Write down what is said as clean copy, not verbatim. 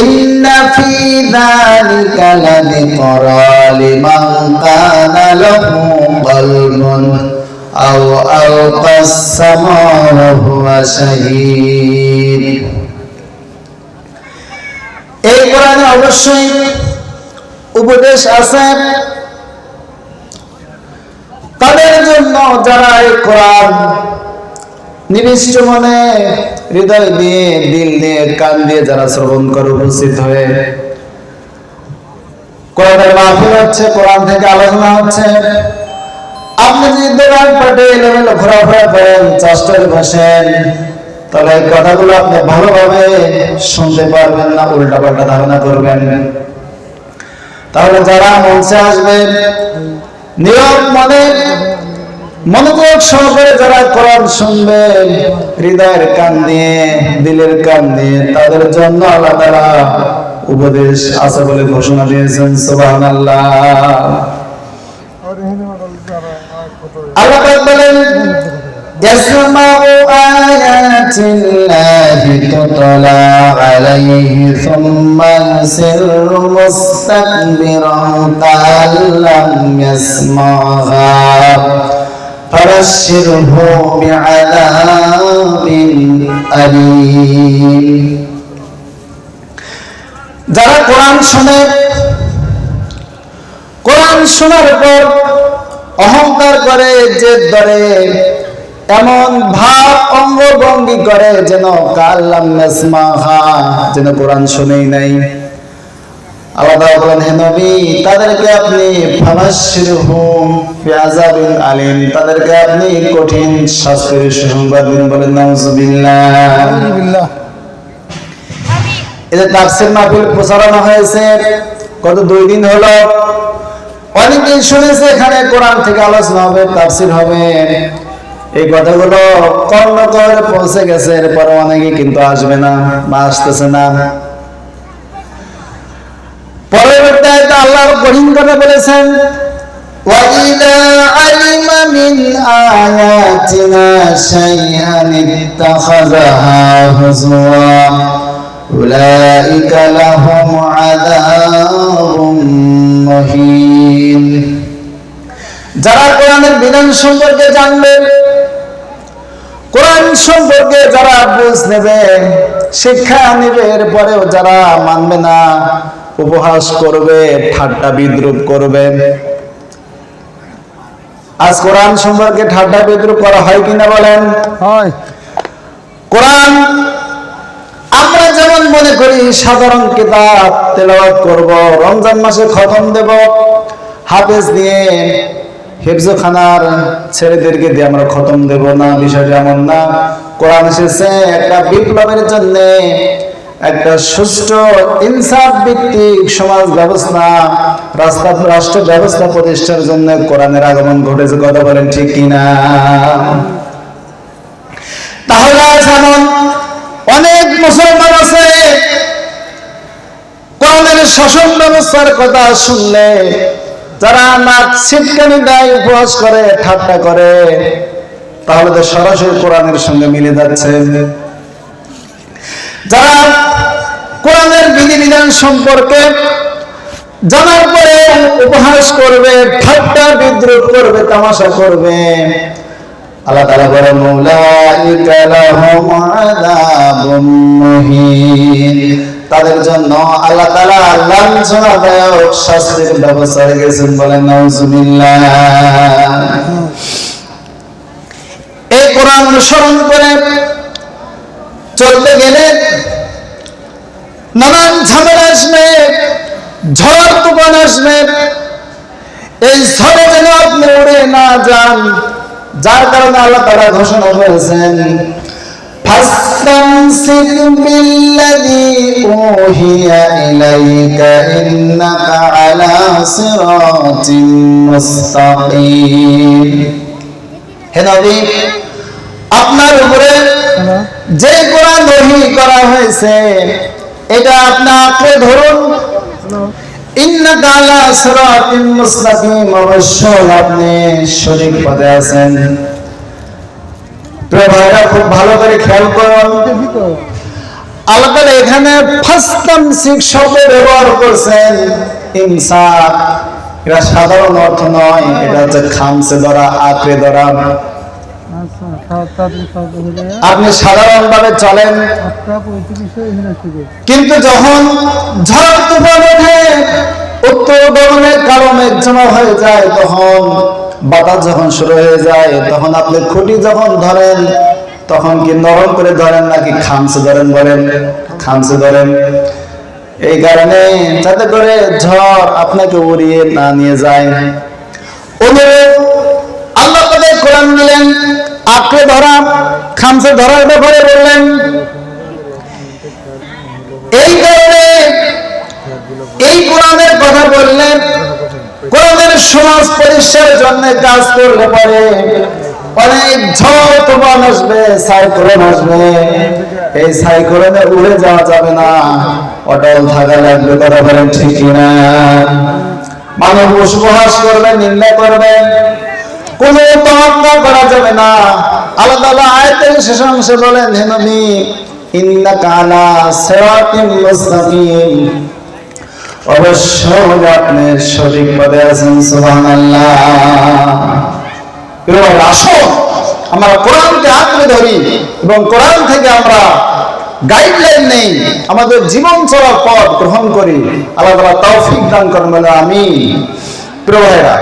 ইন্না ফি যালিকা লাযিকরা লিমান কানা লাহু কলবুন আও আলকাস সামা'a ওয়া হুয়া শাহীদ। এই কোরআনে অবশ্যই উপদেশ আছে তাদের জন্য যারা এই কোরআন নিবিষ্ট মনে হৃদয় দিয়ে দিল দিয়ে কান দিয়ে যারা শ্রবণ করে উপস্থিত হয়ে কোরআনের মাহফিল হচ্ছে, কোরআন থেকে আলোচনা হচ্ছে, আপনি যদি দোকান পাটে এলোমেলো ঘোরাফেরা করেন, চাষটায় বসেন, তাহলে এই কথাগুলো আপনি ভালোভাবে শুনতে পারবেন না, উল্টা পাল্টা ধারণা করবেন। তাহলে যারা মঞ্চে আসবেন নিয়ম মনে মনোযোগ সহকারে যারা কোরআন শুনবে হৃদয়ের কান দিয়ে দিলের কান দিয়ে, তাদের জন্য আল্লাহ তাআলা উপদেশ আছে বলে ঘোষণা দিয়েছেন। সুবহানাল্লাহ। আল্লাহ পাক বলেন ইয়াসমাউ আয়াতিল্লাহি তুতলা আলাইহি সুম্মা ইয়াসিরু মুস্তাকবিরান কাল্লাম ইয়াসমাহা ফাবাশশিরহু বিআযাবিন আলীম। যারা কোরআন শোনে, কোরআন শোনার পর অহংকার করে, জেদ ধরে, এমন ভাব অঙ্গভঙ্গি করে যেন কাল্লাম ইয়াসমাহা, যেন কোরআন শুনেই নাই। আল্লাহ বলেন, হে নবী, তাদেরকে আপনি ফাবাশশিরহুম বিআযাবিন আলীম, তাদেরকে আপনি কঠিন শাস্তির সুসংবাদ দিন। বলেন নাউযুবিল্লাহ। এই যে তাফসীর মাহফিল প্রচারণা হয়েছে গত 2 দিন হলো, অনেকেই শুনেছে এখানে কোরআন থেকে আলোচনা হবে, তাফসীর হবে, এই কথাগুলো কর্ণকরে পৌঁছে গেছে। এরপরে অনেকে কিন্তু আসবে না বা আসতেছে না। পরবর্তী আয়াতে আল্লাহর কঠিন কথা বলেছেন, ওয়া ইযা আলিমা মিন আয়াতিনা শাইআন ইত্তাখাযাহা হুজুয়া উলাইকা লাহুম আযাবুম মুহিন। যারা কোরআনের বিধান সম্পর্কে জানবে, কোরআন সম্পর্কে যারা বুঝ নেবে, শিক্ষা নেবে, এরপরেও যারা মানবে না, উপহাস করবে, ঠাট্টা বিদ্রুপ করবে। আজ কোরআন সম্পর্কে ঠাট্টা বিদ্রুপ করা হয় কিনা বলেন? হয়। কোরআন আমরা যেমন মনে করি সাধারণ কিতাব, তেলাওয়াত করব, রমজান মাসে খতম দেব, হাফেজ দিয়ে হিফজখানার ছেলেদেরকে দিয়ে আমরা খতম দেব, না, বিষয়টা এমন না। কোরআন এসেছে একটা বিপ্লবের জন্য, একটা সুষ্ঠু ইনসাফ ভিত্তিক সমাজ ব্যবস্থা, রাষ্ট্র ব্যবস্থা প্রতিষ্ঠার জন্য কোরআনের আগমন ঘটেছে। কথা বলেন ঠিক কিনা? তাহলে যেমন অনেক মুসলমান আছে কোরআনের শাসন ব্যবস্থার কথা শুনলে যারা নাক ছিটকানি দেয়, উপহাস করে, ঠাট্টা করে, তাহলে তো সরাসরি কোরআনের সঙ্গে মিলে যাচ্ছে। যারা কোরআনের বিধিবিধান সম্পর্কে জানার পরে উপহাস করবে, ঠাট্টা বিদ্রুপ করবে, তামাশা করবে, আল্লাহ তাআলা বলেন উলাইকা লাহুম আযাবুম মুহিন, তাদের জন্য আল্লাহ তাআলা লাঞ্ছনাদায়ক শাস্তির ব্যবস্থা রেখেছেন। বলেন নাউযুবিল্লাহ। এই কোরআন অনুসরণ করে চলতে গেলে নানান ঝামেলা আসবে, ঝড় তুফান আসবে, এই ঝড়ে যেন আপনি উড়ে না যান, যার কারণে আল্লাহ তাআলা ঘোষণা করেছেন ফাসতামসিক বিল্লাযী উহিয়া ইলাইকা ইন্নাকা আলা সিরাতিন মুস্তাকিম। হে নবী, আপনার উপরে যে কোরআন ওহী করা হয়েছে এটা আপনি আঁকড়ে ধরুন। ইন্নাকা আলা সিরাতিন মুস্তাকিম, অবশ্যই আপনি সঠিক পথে আছেন। প্রিয় ভাইরা, খুব ভালো করে খেয়াল করুন, আল্লাহ তাআলা এখানে ফাস্তামসিক শব্দ ব্যবহার করছেন। ইমসাক এটা সাধারণ অর্থ নয়, এটা হচ্ছে খামসে ধরা, আঁকড়ে ধরা। আপনি সাধারণ ভাবে চলেন, কিন্তু যখন ঝড় তুফান ওঠে, উত্তর গগনের কালো মেঘ জমা হয়ে যায়, তখন বাতাস যখন শুরু হয়ে যায়, তখন আপনি খুঁটি যখন ধরেন, তখন কি নরম করে ধরেন নাকি খামসে ধরেন? বলেন, খামসে ধরেন। এই কারণে যাতে করে ঝড় আপনাকে উড়িয়ে না নিয়ে যায়। আল্লাহ তাআলা কোরআন দিলেন, আঁকড়ে ধরা, খামসে ধরার ব্যাপারে বললেন। এই কারণে এই কোরআনের কথা বললেন। কোরআনের সমাজ পরিষ্কারের জন্য কাজ করলে পরে অনেক ঝড় তুফান আসবে, সাইক্লোন আসবে, এই সাইক্লোনে উড়ে যাওয়া যাবে না, অটল থাকা লাগবে। কথা বলেন ঠিক কিনা? মানব উপহাস করবে, নিন্দা করবে, কোন তোয়াক্কা করা যাবে না। আল্লাহ তাআলা আয়াতের শেষ অংশে বলেন, হে নবী, ইন্নাকা আলা সিরাতিম মুস্তাকিম, অবশ্যই আপনি সঠিক পথে আছেন। সুবহানাল্লাহ। আসো আমরা কোরআনকে আঁকড়ে ধরি এবং কোরআন থেকে আমরা গাইডলাইন নেই, আমাদের জীবন চলার পথ গ্রহণ করি। আল্লাহ তাআলা তৌফিক দান করেন বলে আমিন। প্রিয় ভাইরা,